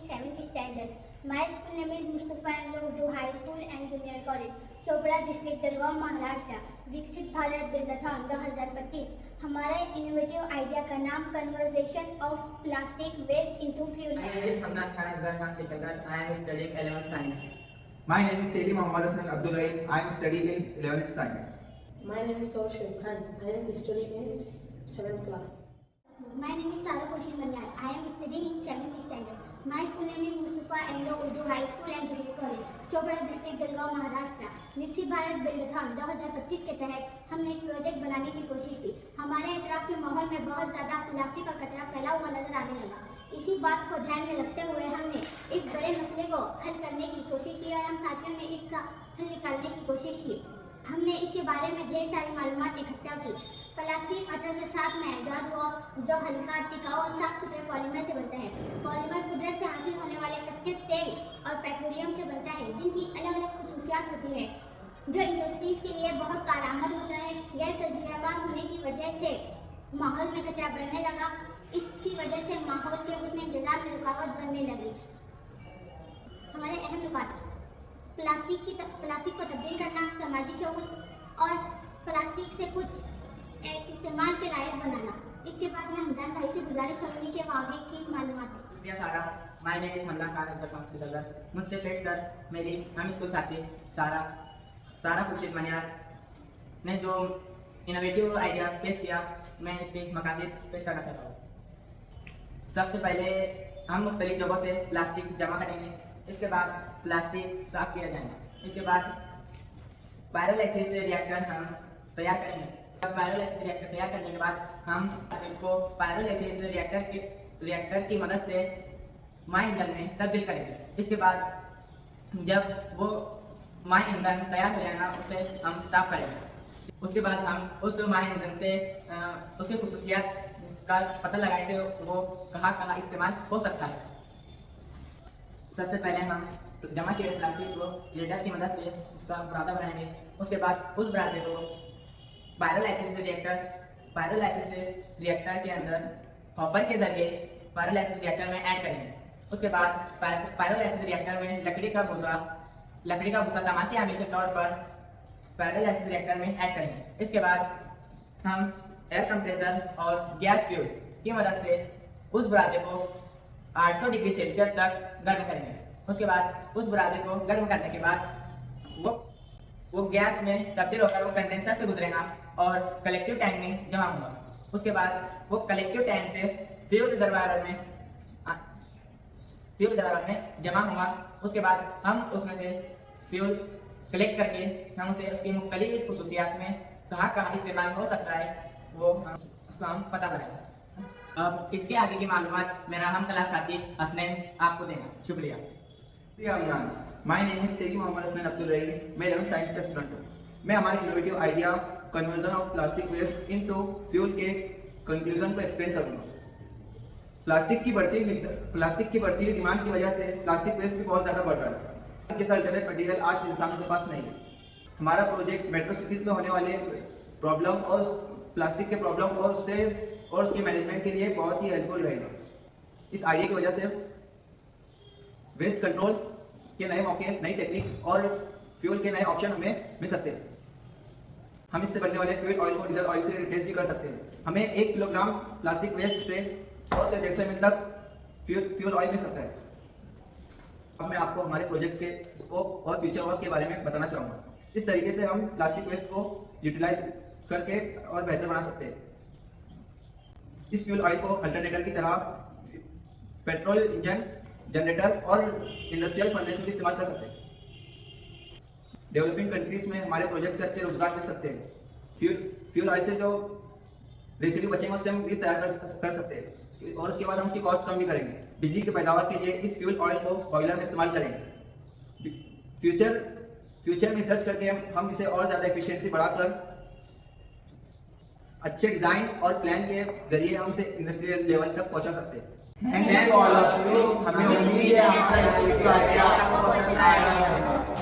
7th standard. My school name is Mustafa Anglo Urdu High School and Junior College, Chopda district Jalgaon Maharashtra. Viksit Bharat buildathon 2025। हमारे innovative idea का नाम conversion of plastic waste into fuel. My name is Hamdan Khan Asghar Khan Sikandar. I am studying 11th science. My name is Teli Mohammad Hassan Abdul Rahim. I am studying in 11th science. My name is Tawshir Khan. I am studying in 7th class. My name is Sarah Khurshid Manyal. I am studying in 7th standard. My school name is Mustafa Anglo Urdu High School and Junior College, Chopda district Jalgaon Maharashtra. Viksit Bharat buildathon 2025 के तहत हमने एक project बनाने की कोशिश की। हमारे इतराफ के माहौल में बहुत ज़्यादा प्लास्टिक का कचरा फैला हुआ नजर आने लगा। इसी बात को ध्यान में रखते हुए हमने इस बड़े मसले को हल करने की कोशिश की और हम साथियों ने इसका हल निकालने की कोशिश की। हमने इसके बारे में ढेर सारी मालूमात इकट्ठा की। प्लास्टिक 1860 में ईजाद हुआ, जो हल्का, टिकाऊ और साफ सुथरे पॉलीमर से बनता है। पॉलीमर कुदरत से हासिल होने वाले कच्चे तेल और पेट्रोलियम से बनता है, जिनकी अलग अलग खसूसियात होती है, जो इंडस्ट्रीज के लिए बहुत कारआमद होता है। गैर तजुर्बाकार होने की वजह से माहौल में कचरा बढ़ने लगा। इसकी वजह से माहौल के उसमें इंतजाम में रुकावट बनने लगी। हमारे अहम नुकात: प्लास्टिक को तब्दील करना, समाजी शऊर और प्लास्टिक से कुछ इस्तेमाल के लायक बनाना। इसके बाद मैं हमदान भाई से गुजारिश करूंगी कि वो आगे की मालूमात दें। सारा, my name is Hamdan Khan Asgar Khan Sikandar. मुझसे पेश कर मेरी हम स्कूल साथी सारा खुर्शीद मनियार ने जो इनोवेटिव आइडियाज पेश किया, मैं इसके मकासद पेश करना चाहता हूँ। सबसे पहले हम मुख्तलिफ जगहों से प्लास्टिक जमा करेंगे। इसके बाद प्लास्टिक साफ किया जाएगा। इसके बाद पायरोलाइसिस रिएक्टर हम तैयार करेंगे। पायरोलाइसिस रिएक्टर तैयार करने के बाद हम इसको पायरोलाइसिस रिएक्टर की मदद से माई ईंधन में तब्दील करेंगे। इसके बाद जब वो माई ईंधन तैयार हो जाएगा, उसे हम साफ करेंगे। उसके बाद हम उस माई ईंधन से उसकी खसूसियात का पता लगाएंगे, वो कहाँ इस्तेमाल हो सकता है। सबसे पहले हम जमा किए प्लास्टिक को ग्रेडर की मदद से उसका बुरादा बनाएंगे। उसके बाद उस बुरादे को पायरोलाइसिस रिएक्टर के अंदर हॉपर के जरिए पायरोलाइसिस रिएक्टर में ऐड करेंगे। उसके बाद पायरोलाइसिस रिएक्टर में लकड़ी का भूसा तमाशी आमिल के तौर पर पायरोलाइसिस रिएक्टर में ऐड करेंगे। इसके बाद हम एयर कंप्रेसर और गैस फ्यूल की मदद से उस बुरादे को 800 डिग्री सेल्सियस तक गर्म करेंगे। उसके बाद उस बुरादे को गर्म करने के बाद वो गैस में तब्दील होकर वो कंडेंसर से गुजरेगा और कलेक्टिव टैंक में जमा होगा। उसके बाद वो कलेक्टिव टैंक से फ्यूल रिजर्वायर में जमा होगा। उसके बाद हम उसमें से फ्यूल कलेक्ट करके हम उसे उसकी मुख्तलिफ खसूसियात में कहाँ इस्तेमाल हो सकता है, वो उसको हम पता करेंगे। अब इसके आगे की मालूमात मेरा हम क्लास साथी हसनैन आपको देगा। शुक्रिया। My name is Teli Mohammad Hasan Abdul Rahim. मैं 11th साइंस का स्टूडेंट हूँ। मैं हमारे innovative idea conversion of plastic waste into fuel के कंक्लूजन को एक्सप्लेन करूँगा। प्लास्टिक की बढ़ती डिमांड की वजह से प्लास्टिक वेस्ट भी बहुत ज़्यादा बढ़ रहा है। जैसा अल्टरनेट मटेरियल आज इंसानों के पास नहीं है। हमारा प्रोजेक्ट मेट्रो सिटीज़ में होने वाले प्रॉब्लम और प्लास्टिक के प्रॉब्लम और उसके मैनेजमेंट के लिए बहुत ही हेल्पफुल रहेगा। इस आइडिया की वजह से वेस्ट कंट्रोल के नए मौके, नई टेक्निक और फ्यूल के नए ऑप्शन हमें मिल सकते हैं। हम इससे बनने वाले फ्यूल ऑयल को डीजल ऑयल से रिप्लेस भी कर सकते हैं। हमें 1 किलोग्राम प्लास्टिक वेस्ट से 100 से 150 ml तक फ्यूल ऑयल मिल सकता है। अब मैं आपको हमारे प्रोजेक्ट के स्कोप और फ्यूचर वर्क के बारे में बताना चाहूँगा। इस तरीके से हम प्लास्टिक वेस्ट को यूटिलाइज करके और बेहतर बना सकते हैं। इस फ्यूल ऑयल को अल्टरनेटर की तरह पेट्रोल इंजन, जनरेटर और इंडस्ट्रियल फर्नेस में इस्तेमाल कर सकते हैं। डेवलपिंग कंट्रीज में हमारे प्रोजेक्ट से अच्छे रोजगार मिल सकते हैं। फ्यूल ऑयल से जो रेसिड्यू बचेंगे उससे हम बीज तैयार कर सकते हैं और उसके बाद हम उसकी कॉस्ट कम भी करेंगे। बिजली की पैदावार के लिए इस फ्यूल ऑयल को बॉयलर में इस्तेमाल करेंगे। फ्यूचर में रिसर्च करके हम इसे और ज़्यादा एफिशिएंसी बढ़ाकर अच्छे डिज़ाइन और प्लान के जरिए हम इसे इंडस्ट्रियल लेवल तक पहुंचा सकते हैं। Thanks to all of you. हमें उम्मीद है हमारा आइडिया आपको पसंद आया है।